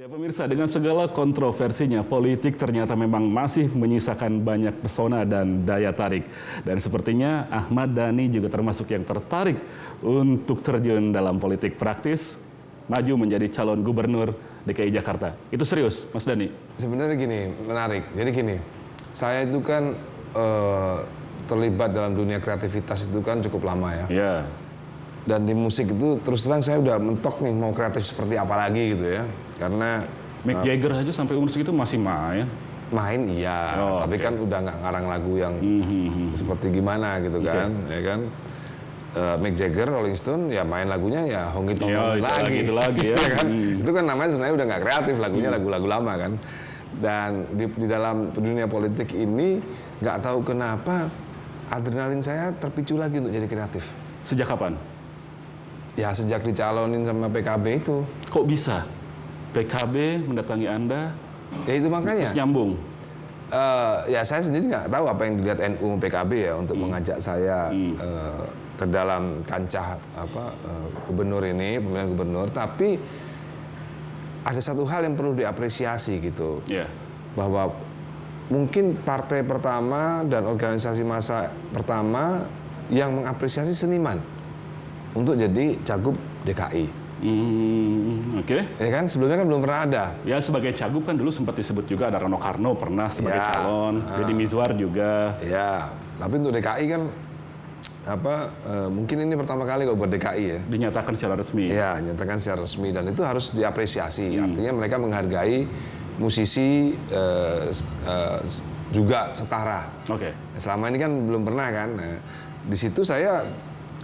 Ya pemirsa, dengan segala kontroversinya, politik ternyata memang masih menyisakan banyak pesona dan daya tarik. Dan sepertinya Ahmad Dhani juga termasuk yang tertarik untuk terjun dalam politik praktis, maju menjadi calon gubernur DKI Jakarta. Itu serius, Mas Dhani? Sebenarnya gini, menarik. Jadi gini, saya itu kan terlibat dalam dunia kreativitas itu kan cukup lama ya. Ya. Dan di musik itu terus terang saya udah mentok nih mau kreatif seperti apa lagi gitu ya. Karena Mick Jagger aja sampai umur segitu masih main. Main iya, tapi kan udah nggak ngarang lagu yang seperti gimana gitu kan, ya kan. Mick Jagger, Rolling Stone, ya main lagunya ya Honky Tonk lagi. Itu lagi ya. Ya kan? Itu kan namanya sebenarnya udah nggak kreatif, lagunya lagu-lagu lama kan. Dan di dalam dunia politik ini nggak tahu kenapa adrenalin saya terpicu lagi untuk jadi kreatif. Sejak kapan? Ya sejak dicalonin sama PKB itu. Kok bisa? PKB mendatangi Anda? Ya itu makanya. Terus nyambung? Ya saya sendiri nggak tahu apa yang dilihat NU PKB ya untuk mengajak saya ke dalam kancah gubernur ini, pemilihan gubernur. Tapi ada satu hal yang perlu diapresiasi gitu, bahwa mungkin partai pertama dan organisasi massa pertama yang mengapresiasi seniman untuk jadi cagup DKI. Oke. Ya kan sebelumnya kan belum pernah ada. Ya sebagai cagup kan dulu sempat disebut juga ada Rano Karno pernah sebagai calon, Deddy Mizwar juga. Ya, tapi untuk DKI kan mungkin ini pertama kali kalau buat DKI ya. Dinyatakan secara resmi. Ya, dinyatakan secara resmi dan itu harus diapresiasi. Artinya mereka menghargai musisi juga setara. Oke. Selama ini kan belum pernah kan. Nah, di situ saya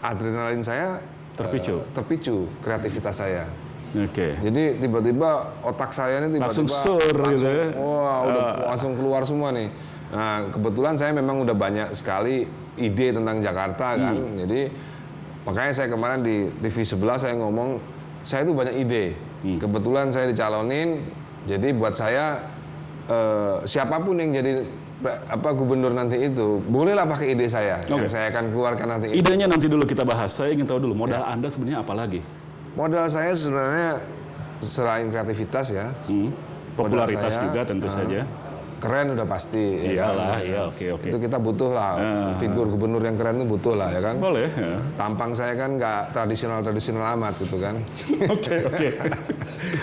adrenalin saya terpicu kreativitas saya. Oke. Jadi tiba-tiba otak saya ini langsung sur gitu ya. Wah, udah langsung keluar semua nih. Nah, kebetulan saya memang udah banyak sekali ide tentang Jakarta kan. Jadi makanya saya kemarin di TV sebelah saya ngomong saya itu banyak ide. Kebetulan saya dicalonin. Jadi buat saya siapapun yang jadi gubernur nanti itu bolehlah pakai ide saya yang saya akan keluarkan nanti. Idenya nanti dulu kita bahas. Saya ingin tahu dulu modal Anda sebenarnya apa lagi? Modal saya sebenarnya selain kreativitas ya, popularitas juga tentu saja. Keren udah pasti. Iyalah, ya kan? iya oke. Itu kita butuh lah, figur gubernur yang keren itu butuh lah ya kan. Boleh. Ya. Tampang saya kan nggak tradisional amat gitu kan. Oke.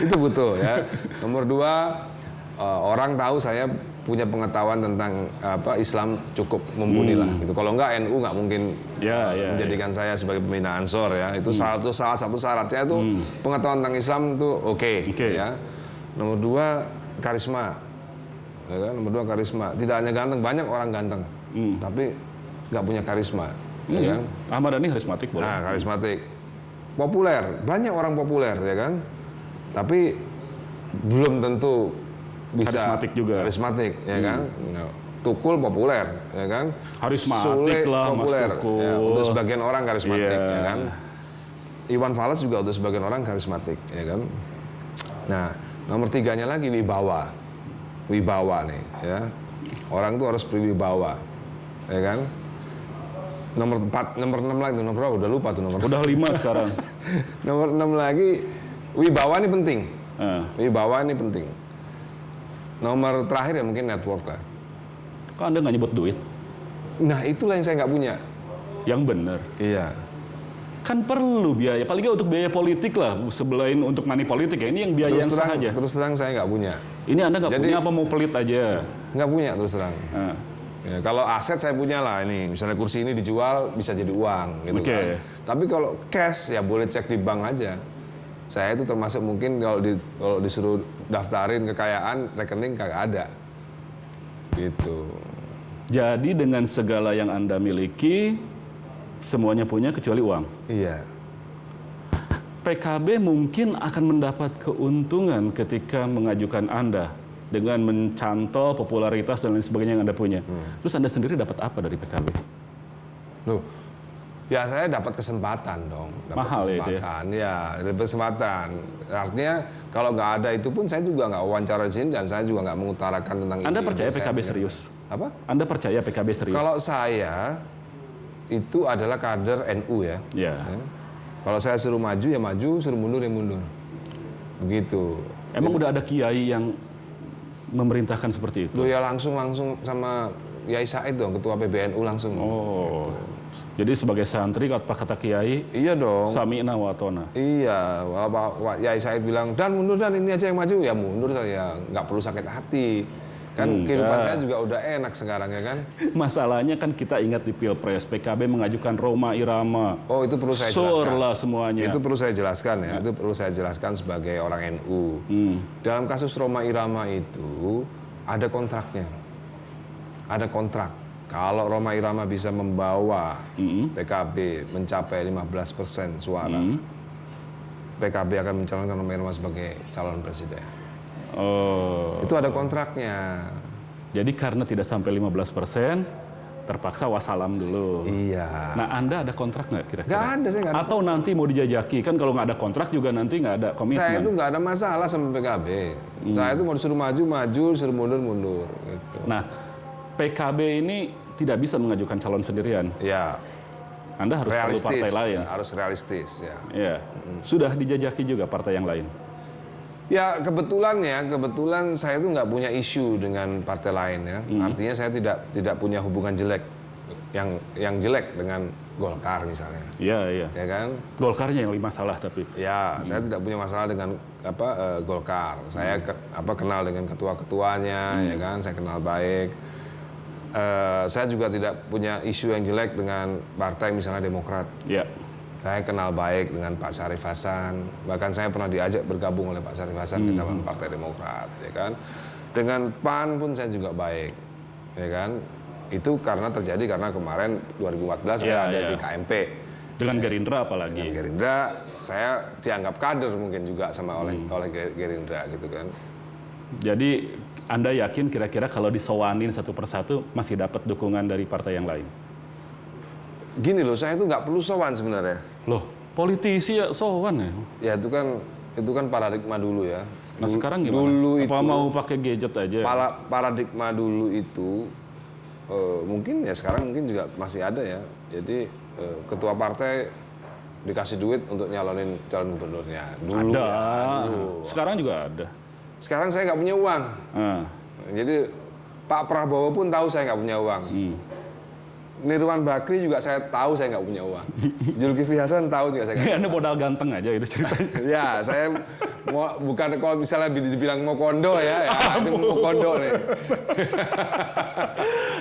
Itu butuh ya. Nomor 2, orang tahu saya punya pengetahuan tentang Islam cukup mumpuni lah gitu. Kalau nggak NU nggak mungkin menjadikan saya sebagai pembina Ansor ya. Itu salah satu syaratnya itu pengetahuan tentang Islam tuh oke. Ya. Nomor 2 karisma. Ya kan? Nomor 2 karisma. Tidak hanya ganteng, banyak orang ganteng, tapi nggak punya karisma. Ya kan? Ahmad Dhani karismatik boleh. Nah, karismatik. Populer, banyak orang populer ya kan. Tapi belum tentu bisa karismatik ya kan. Tukul populer ya kan. Karismatik lah populer, Mas Tukul. Ya, untuk sebagian orang karismatik ya kan. Iwan Fals juga untuk sebagian orang karismatik ya kan. Nah, nomor 3-nya lagi wibawa nih ya. Orang tuh harus berwibawa ya kan. Nomor 6 lagi tuh, nomor berapa? Udah lupa tuh nomor. Udah 5 sekarang. Nomor 6 lagi wibawa ini penting. Wibawa ini penting. Nomor terakhir ya mungkin network lah. Kok Anda nggak nyebut duit? Nah itulah yang saya nggak punya. Yang benar. Iya. Kan perlu biaya, paling nggak untuk biaya politik lah, selain untuk money politik ya. Ini yang biaya yang sah aja. Terus terang saya nggak punya. Ini Anda nggak punya apa mau pelit aja? Nggak punya terus terang. Ya, kalau aset saya punya lah ini, misalnya kursi ini dijual bisa jadi uang gitu kan. Tapi kalau cash ya boleh cek di bank aja. Saya itu termasuk mungkin kalau disuruh daftarin kekayaan rekening kagak ada. Gitu. Jadi dengan segala yang Anda miliki semuanya punya kecuali uang. Iya. PKB mungkin akan mendapat keuntungan ketika mengajukan Anda dengan mencantol popularitas dan lain sebagainya yang Anda punya. Terus Anda sendiri dapat apa dari PKB? Loh, ya saya dapat kesempatan dong. Mahal ya itu ya? Ya, dapat kesempatan. Artinya kalau nggak ada itu pun saya juga nggak wawancara di sini dan saya juga nggak mengutarakan tentang ini. Anda percaya PKB serius? Apa? Anda percaya PKB serius? Kalau saya itu adalah kader NU ya. Kalau saya suruh maju ya maju, suruh mundur ya mundur. Begitu. Emang udah ada kiai yang memerintahkan seperti itu? Loh ya langsung sama Yai Said dong, ketua PBNU langsung. Oh, gitu. Jadi sebagai santri, apa kata kiai? Iya dong. Sami'na wa atona. Iya, Yai Said bilang, dan mundur dan ini aja yang maju. Ya mundur saya, nggak perlu sakit hati. Kan kehidupan saya juga udah enak sekarang ya kan. Masalahnya kan kita ingat di Pilpres, PKB mengajukan Rhoma Irama. Oh itu perlu saya jelaskan. Lah semuanya. Itu perlu saya jelaskan ya. Itu perlu saya jelaskan sebagai orang NU. Dalam kasus Rhoma Irama itu ada kontraknya. Ada kontrak. Kalau Rhoma Irama bisa membawa PKB mencapai 15% suara, PKB akan mencalonkan Rhoma Irama sebagai calon presiden. Oh. Itu ada kontraknya. Jadi karena tidak sampai 15%, terpaksa wassalam dulu. Iya. Nah, Anda ada kontrak nggak kira-kira? Nggak ada, saya nggak ada. Atau nanti mau dijajaki, kan kalau nggak ada kontrak juga nanti nggak ada komitmen. Saya itu nggak ada masalah sama PKB. Saya itu mau disuruh maju, disuruh mundur. Gitu. Nah, PKB ini tidak bisa mengajukan calon sendirian. Ya. Anda harus perlu partai lain. Harus realistis, ya. Ya. Sudah dijajaki juga partai yang lain. Ya kebetulan saya itu nggak punya isu dengan partai lain ya. Artinya saya tidak punya hubungan jelek yang jelek dengan Golkar misalnya. Iya. Ya kan? Golkarnya yang masalah tapi. Ya, saya tidak punya masalah dengan Golkar. Saya kenal dengan ketua-ketuanya, ya kan? Saya kenal baik. Saya juga tidak punya isu yang jelek dengan partai misalnya Demokrat. Ya. Saya kenal baik dengan Pak Syarif Hasan, bahkan saya pernah diajak bergabung oleh Pak Syarif Hasan ke dalam Partai Demokrat, ya kan. Dengan PAN pun saya juga baik, ya kan. Itu karena kemarin 2014 saya ada di KMP. Dengan Gerindra apalagi. Dengan Gerindra, saya dianggap kader mungkin juga oleh Gerindra gitu kan. Jadi Anda yakin kira-kira kalau disowanin satu persatu masih dapat dukungan dari partai yang lain? Gini loh, saya itu nggak perlu sowan sebenarnya. Loh, politisi ya sowan ya? Ya itu kan paradigma dulu ya. Nah sekarang gimana? Dulu apa itu, mau pakai gadget aja? Paradigma dulu itu mungkin ya sekarang mungkin juga masih ada ya. Jadi ketua partai dikasih duit untuk nyalonin calon gubernurnya. Dulu ada. Ya, dulu. Sekarang juga ada. Sekarang saya nggak punya uang. Jadi Pak Prabowo pun tahu saya nggak punya uang. Nirwan Bakri juga saya tahu saya nggak punya uang. Zulkifli Hasan tahu juga saya nggak punya uang. Anda modal ganteng aja itu ceritanya. Ya, saya bukan kalau misalnya dibilang mau kondo ya ini mau kondo nih.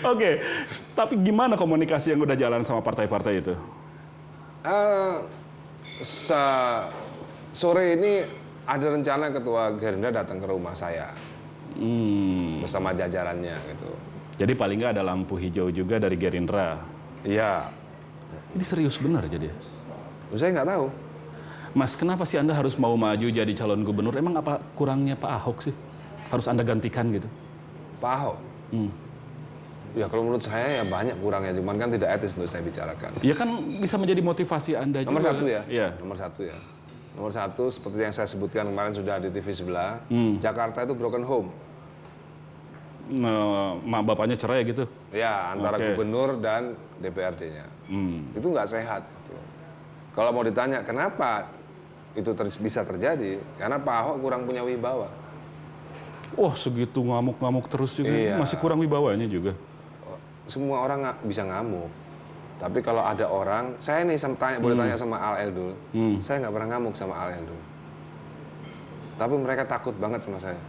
Oke, tapi gimana komunikasi yang udah jalan sama partai-partai itu? Sore ini ada rencana ketua Gerindra datang ke rumah saya bersama jajarannya gitu. Jadi paling nggak ada lampu hijau juga dari Gerindra. Iya. Ini serius benar jadi? Saya nggak tahu. Mas, kenapa sih Anda harus mau maju jadi calon gubernur? Emang apa kurangnya Pak Ahok sih? Harus Anda gantikan gitu? Pak Ahok? Ya kalau menurut saya ya banyak kurangnya, cuman kan tidak etis untuk saya bicarakan. Ya kan bisa menjadi motivasi Anda juga. Nomor satu ya? Iya. Nomor satu ya. Nomor satu seperti yang saya sebutkan kemarin sudah di TV sebelah, Jakarta itu broken home. Mak bapaknya cerai gitu? Ya, antara gubernur dan DPRD-nya. Itu nggak sehat. Itu. Kalau mau ditanya kenapa itu bisa terjadi, karena Pak Ahok kurang punya wibawa. Wah, segitu ngamuk-ngamuk terus juga, masih kurang wibawanya juga. Semua orang bisa ngamuk. Tapi kalau ada orang, saya nih boleh tanya sama Al Eldul, saya nggak pernah ngamuk sama Al Eldul. Tapi mereka takut banget sama saya.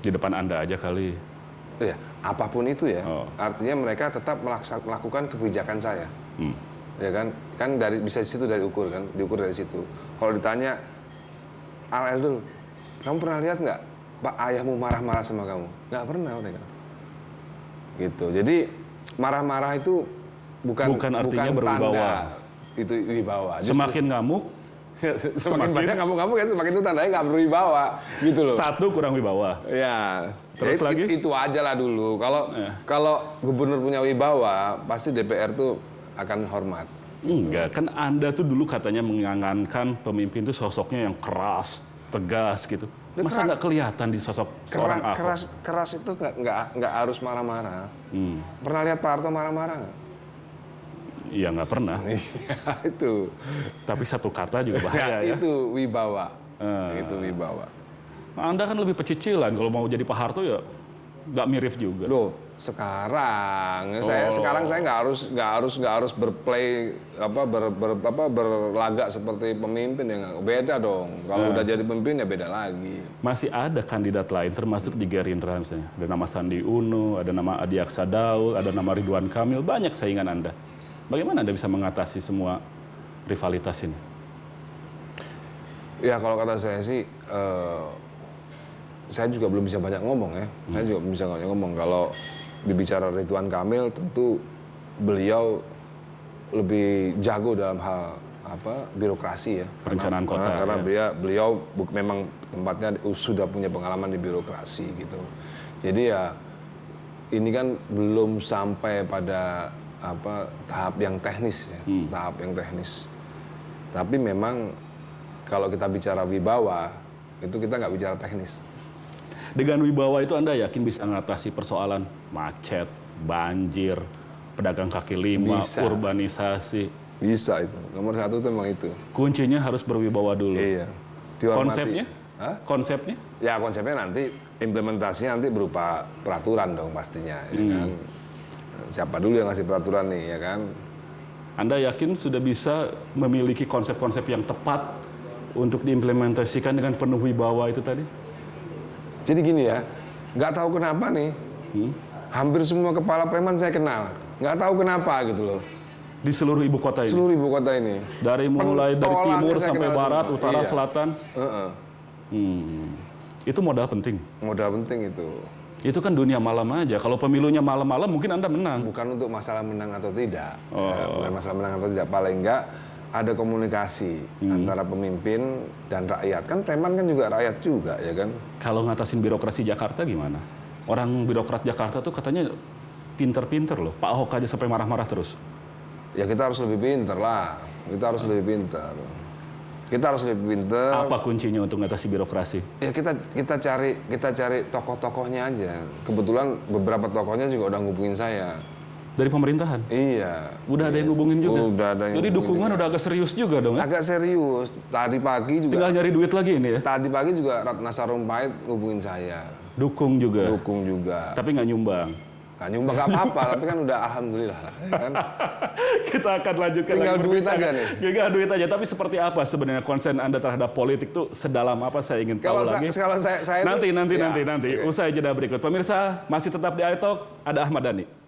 Di depan Anda aja kali. Ya, apapun itu ya. Artinya mereka tetap melakukan kebijakan saya. Ya kan? Kan bisa di situ diukur dari situ. Kalau ditanya Al Eldul, kamu pernah lihat nggak Pak ayahmu marah-marah sama kamu? Nggak pernah mereka. Gitu. Jadi marah-marah itu bukan artinya berwibawa. Itu wibawa. Semakin ngamuk, semakin banyak ngamuk-ngamuk kan semakin itu tandanya nggak berwibawa gitu loh. Satu kurang wibawa. Ya. Terus ya, lagi? Itu aja lah dulu. Kalau gubernur punya wibawa, pasti DPR tuh akan hormat. Enggak, kan Anda tuh dulu katanya mengangankan pemimpin itu sosoknya yang keras, tegas gitu. Masa nggak kelihatan di sosok seorang Ahok? Keras itu nggak harus marah-marah. Pernah lihat Pak Harto marah-marah nggak? Iya, nggak pernah. Itu. Tapi satu kata juga bahaya ya. Itu wibawa. Itu wibawa. Anda kan lebih pecicilan, kalau mau jadi Pak Harto ya nggak mirip juga. Loh, sekarang saya nggak harus berplay berlagak seperti pemimpin yang beda dong. Kalau udah jadi pemimpin ya beda lagi. Masih ada kandidat lain termasuk di Gerindra misalnya. Ada nama Sandi Uno, ada nama Adi Aksa Daud, ada nama Ridwan Kamil, banyak saingan Anda. Bagaimana Anda bisa mengatasi semua rivalitas ini? Ya kalau kata saya sih saya juga belum bisa banyak ngomong ya. Saya juga belum bisa banyak ngomong. Kalau dibicara Ridwan Kamil, tentu beliau lebih jago dalam hal birokrasi ya. Perencanaan kota. Karena beliau memang tempatnya sudah punya pengalaman di birokrasi gitu. Jadi ya ini kan belum sampai pada tahap yang teknis ya, tahap yang teknis. Tapi memang kalau kita bicara wibawa, itu kita nggak bicara teknis. Dengan wibawa itu Anda yakin bisa mengatasi persoalan macet, banjir, pedagang kaki lima, urbanisasi? Bisa itu. Nomor satu itu memang itu. Kuncinya harus berwibawa dulu. Iya. Dihormati. Konsepnya? Hah? Konsepnya? Ya konsepnya nanti implementasinya nanti berupa peraturan dong pastinya, ya kan. Siapa dulu yang ngasih peraturan nih, ya kan? Anda yakin sudah bisa memiliki konsep-konsep yang tepat untuk diimplementasikan dengan penuh wibawa itu tadi? Jadi gini ya, nggak tahu kenapa nih, hampir semua kepala preman saya kenal, nggak tahu kenapa gitu loh. Di seluruh ibu kota ini? Seluruh ibu kota ini. Mulai dari timur sampai barat, semua. utara, Iya. selatan? Itu modal penting? Modal penting itu. Itu kan dunia malam aja, kalau pemilunya malam-malam mungkin Anda menang. Bukan untuk masalah menang atau tidak, bukan masalah menang atau tidak, paling enggak ada komunikasi antara pemimpin dan rakyat. Kan preman kan juga rakyat juga, ya kan? Kalau ngatasin birokrasi Jakarta gimana? Orang birokrat Jakarta tuh katanya pinter-pinter loh. Pak Ahok aja sampai marah-marah terus. Ya kita harus lebih pinter lah. Kita harus lebih pinter. Kita harus lebih pinter. Apa kuncinya untuk ngatasi birokrasi? Ya kita cari tokoh-tokohnya aja. Kebetulan beberapa tokohnya juga udah ngubungin saya. Dari pemerintahan? Iya. Udah ada yang hubungin juga? Udah ada yang. Jadi dukungan juga udah agak serius juga dong ya? Agak serius. Tadi pagi juga. Tinggal nyari duit lagi ini ya? Tadi pagi juga Ratna Sarumpait ngubungin saya. Dukung juga? Dukung juga. Tapi nggak nyumbang? Nggak nyumbang nggak apa-apa, tapi kan udah alhamdulillah lah. Ya kan? Kita akan lanjutkan tinggal lagi duit aja nih. Tinggal duit aja. Tapi seperti apa sebenarnya konsen Anda terhadap politik tuh sedalam apa saya ingin tahu lagi. Kalau saya nanti. Okay. Usai jeda berikut. Pemirsa masih tetap di iTalk, ada Ahmad Dhani.